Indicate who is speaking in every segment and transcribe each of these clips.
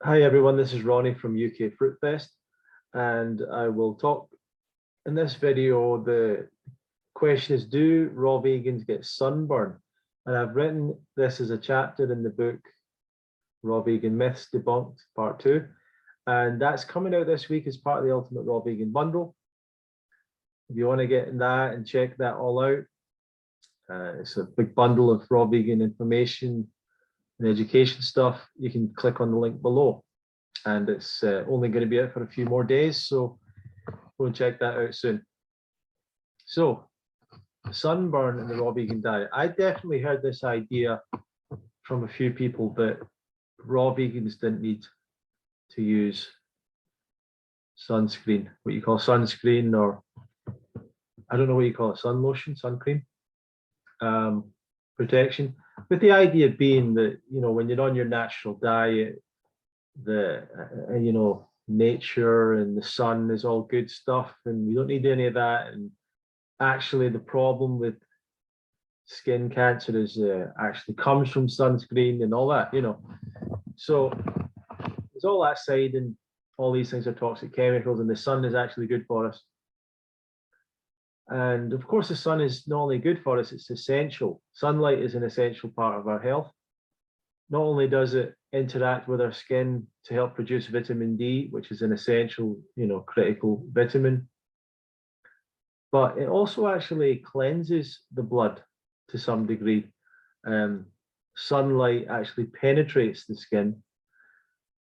Speaker 1: Hi everyone, this is Ronnie from UK Fruit Fest, and I will talk in this video. The question is, do raw vegans get sunburn? And I've written this as a chapter in the book Raw Vegan Myths Debunked Part 2, and that's coming out this week as part of the Ultimate Raw Vegan Bundle. If you want to get in that and check that all out, it's a big bundle of raw vegan information and education stuff. You can click on the link below, and it's only going to be out for a few more days, so go and check that out soon. So, sunburn in the raw vegan diet. I definitely heard this idea from a few people that raw vegans didn't need to use sunscreen, what you call sunscreen, or I don't know what you call it, sun lotion, sun cream, protection. With the idea being that, you know, when you're on your natural diet, the nature and the sun is all good stuff, and we don't need any of that. And actually, the problem with skin cancer is actually comes from sunscreen and all that, So there's all that side, and all these things are toxic chemicals, and the sun is actually good for us. And of course, the sun is not only good for us, it's essential. Sunlight is an essential part of our health. Not only does it interact with our skin to help produce vitamin D, which is an essential, critical vitamin, but it also actually cleanses the blood to some degree. Sunlight actually penetrates the skin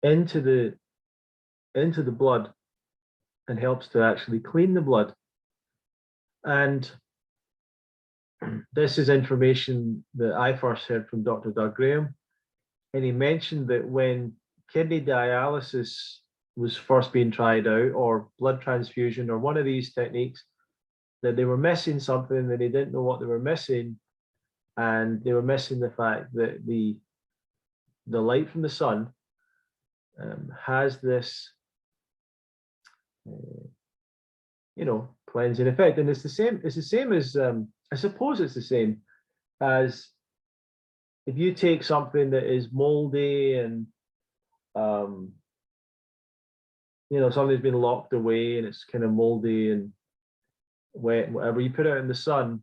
Speaker 1: into the blood and helps to actually clean the blood. And this is information that I first heard from Dr. Doug Graham. And he mentioned that when kidney dialysis was first being tried out, or blood transfusion, or one of these techniques, that they were missing something, that they didn't know what they were missing. And they were missing the fact that the light from the sun has this, cleansing effect. And it's the same as, I suppose it's the same as if you take something that is moldy and, something's been locked away and it's kind of moldy and wet and whatever, you put it out in the sun,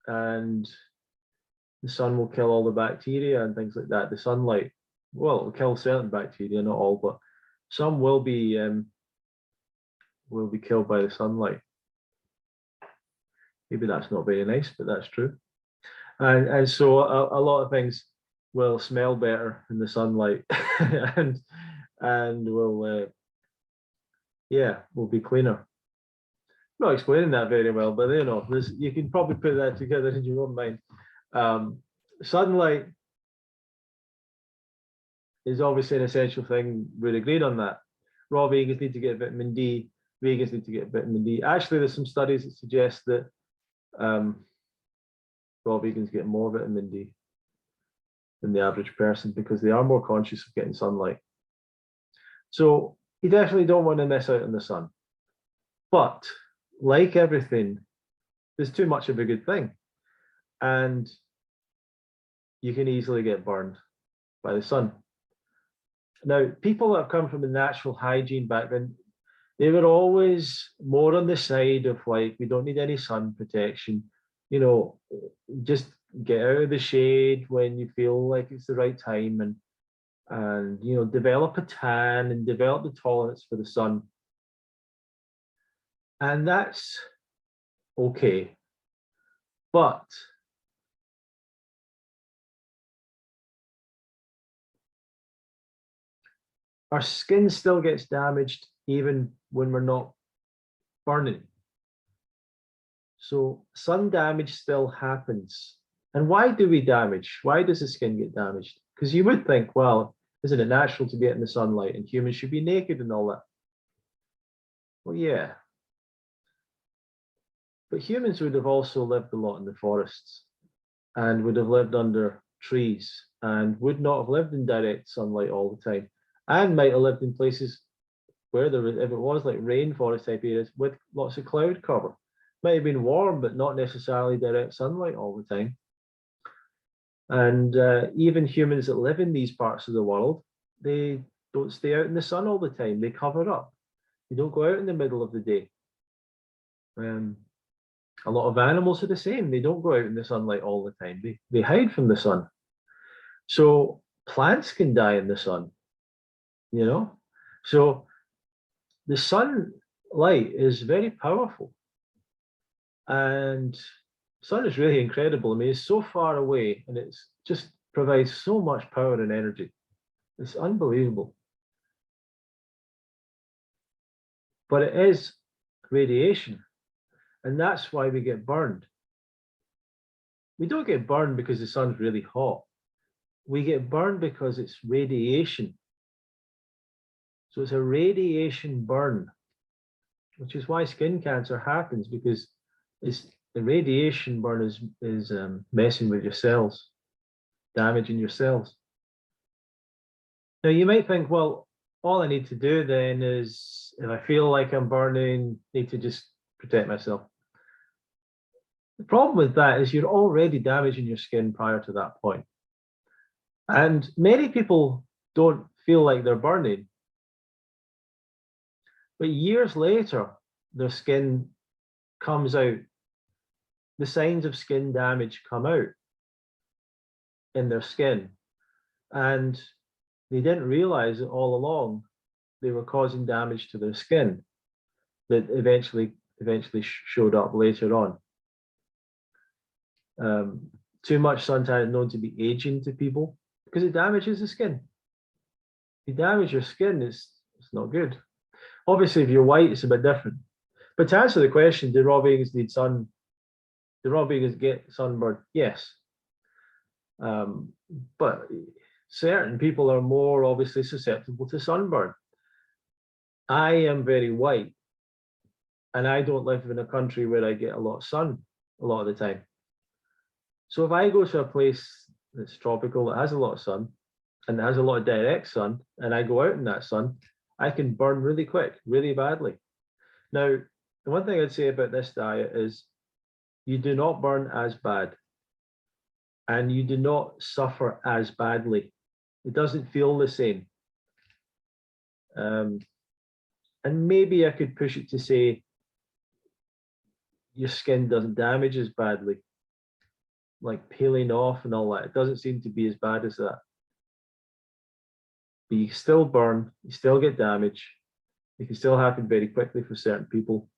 Speaker 1: and the sun will kill all the bacteria and things like that. The sunlight, well, it will kill certain bacteria, not all, but some will be killed by the sunlight. Maybe that's not very nice, but that's true. And so a lot of things will smell better in the sunlight, and will be cleaner. I'm not explaining that very well, but you can probably put that together in your own mind. Sunlight is obviously an essential thing. We're agreed on that. Raw vegans need to get vitamin D. Vegans need to get vitamin D. Actually, there's some studies that suggest that raw vegans get more vitamin D than the average person, because they are more conscious of getting sunlight. So you definitely don't want to miss out on the sun. But like everything, there's too much of a good thing. And you can easily get burned by the sun. Now, people that have come from a natural hygiene background, they were always more on the side of, like, we don't need any sun protection. Just get out of the shade when you feel like it's the right time, and develop a tan and develop the tolerance for the sun. And that's okay. But our skin still gets damaged even when we're not burning. So sun damage still happens. And why do we damage? Why does the skin get damaged? Because you would think, well, isn't it natural to get in the sunlight and humans should be naked and all that? Well, yeah. But humans would have also lived a lot in the forests, and would have lived under trees, and would not have lived in direct sunlight all the time, and might have lived in places where there was, if it was like rainforest type areas with lots of cloud cover. Might have been warm, but not necessarily direct sunlight all the time. And even humans that live in these parts of the world, they don't stay out in the sun all the time. They cover up. You don't go out in the middle of the day. A lot of animals are the same. They don't go out in the sunlight all the time. They hide from the sun. So plants can die in the sun, you know? So the sunlight is very powerful. And sun is really incredible. I mean, it's so far away and it's just provides so much power and energy. It's unbelievable. But it is radiation. And that's why we get burned. We don't get burned because the sun's really hot. We get burned because it's radiation. So it's a radiation burn, which is why skin cancer happens, because the radiation burn is messing with your cells, damaging your cells. Now you might think, well, all I need to do then is, if I feel like I'm burning, need to just protect myself. The problem with that is you're already damaging your skin prior to that point. And many people don't feel like they're burning, but years later, their skin comes out. The signs of skin damage come out in their skin. And they didn't realize that all along they were causing damage to their skin that eventually showed up later on. Too much suntan is known to be aging to people because it damages the skin. If you damage your skin, it's not good. Obviously, if you're white, it's a bit different. But to answer the question, do raw vegans need sun? Do raw vegans get sunburned? Yes. But certain people are more obviously susceptible to sunburn. I am very white, and I don't live in a country where I get a lot of sun a lot of the time. So if I go to a place that's tropical, that has a lot of sun, and has a lot of direct sun, and I go out in that sun, I can burn really quick, really badly. Now, the one thing I'd say about this diet is you do not burn as bad, and you do not suffer as badly. It doesn't feel the same. And maybe I could push it to say your skin doesn't damage as badly, like peeling off and all that. It doesn't seem to be as bad as that. But you still burn, you still get damage. It can still happen very quickly for certain people.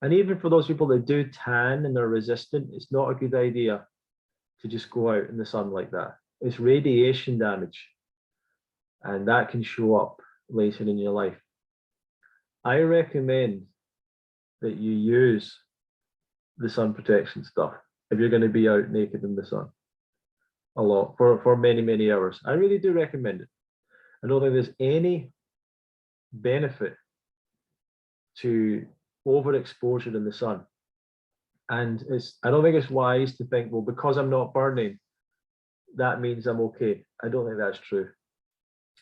Speaker 1: And even for those people that do tan and are resistant, it's not a good idea to just go out in the sun like that. It's radiation damage, and that can show up later in your life. I recommend that you use the sun protection stuff if you're going to be out naked in the sun a lot for many, many hours. I really do recommend it. I don't think there's any benefit to overexposure in the sun. And I don't think it's wise to think, well, because I'm not burning, that means I'm okay. I don't think that's true.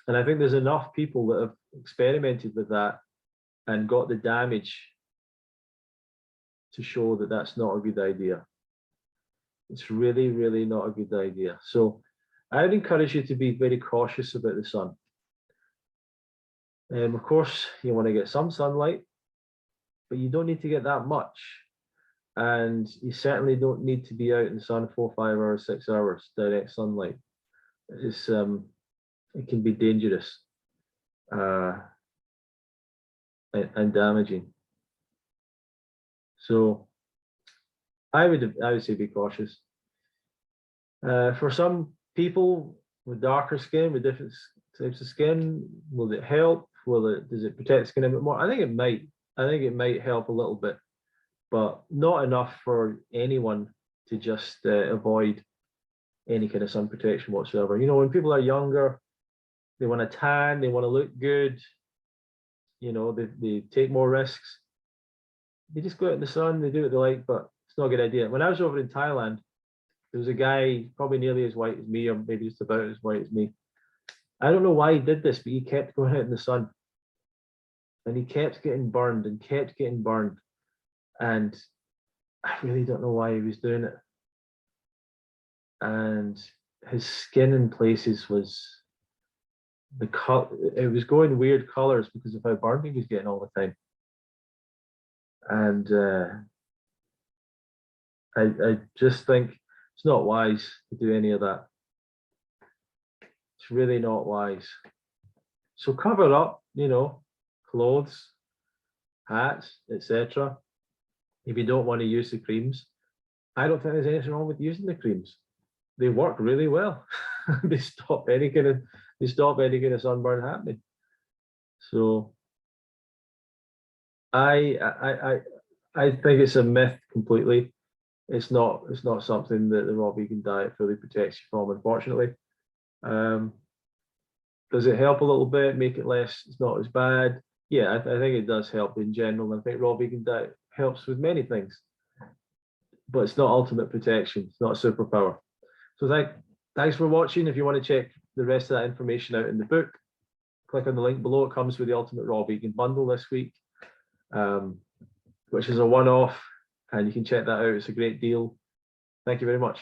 Speaker 1: And I think there's enough people that have experimented with that and got the damage to show that that's not a good idea. It's really, really not a good idea. So I would encourage you to be very cautious about the sun. Of course, you want to get some sunlight, but you don't need to get that much. And you certainly don't need to be out in the sun 4, 5 hours, 6 hours, direct sunlight. It can be dangerous and damaging. So I would say be cautious. For some people with darker skin, with different types of skin, will it help? Does it protect the skin a bit more? I think it might. I think it might help a little bit, but not enough for anyone to just avoid any kind of sun protection whatsoever. You know, when people are younger, they want to tan, they want to look good, you know, they take more risks. They just go out in the sun, they do what they like, but it's not a good idea. When I was over in Thailand, there was a guy probably nearly as white as me, or maybe just about as white as me. I don't know why he did this, but he kept going out in the sun. And he kept getting burned and kept getting burned. And I really don't know why he was doing it. And his skin in places was it was going weird colors because of how burned he was getting all the time. And I just think it's not wise to do any of that. It's really not wise. So cover up, clothes, hats, etc. If you don't want to use the creams, I don't think there's anything wrong with using the creams. They work really well. They stop any kind of sunburn happening. So I think it's a myth completely. It's not something that the raw vegan diet fully protects you from, unfortunately. Does it help a little bit, make it less, it's not as bad? Yeah, I think it does help in general. I think raw vegan diet helps with many things, but it's not ultimate protection. It's not a superpower. So thanks for watching. If you want to check the rest of that information out in the book, click on the link below. It comes with the Ultimate Raw Vegan Bundle this week, which is a one-off, and you can check that out. It's a great deal. Thank you very much.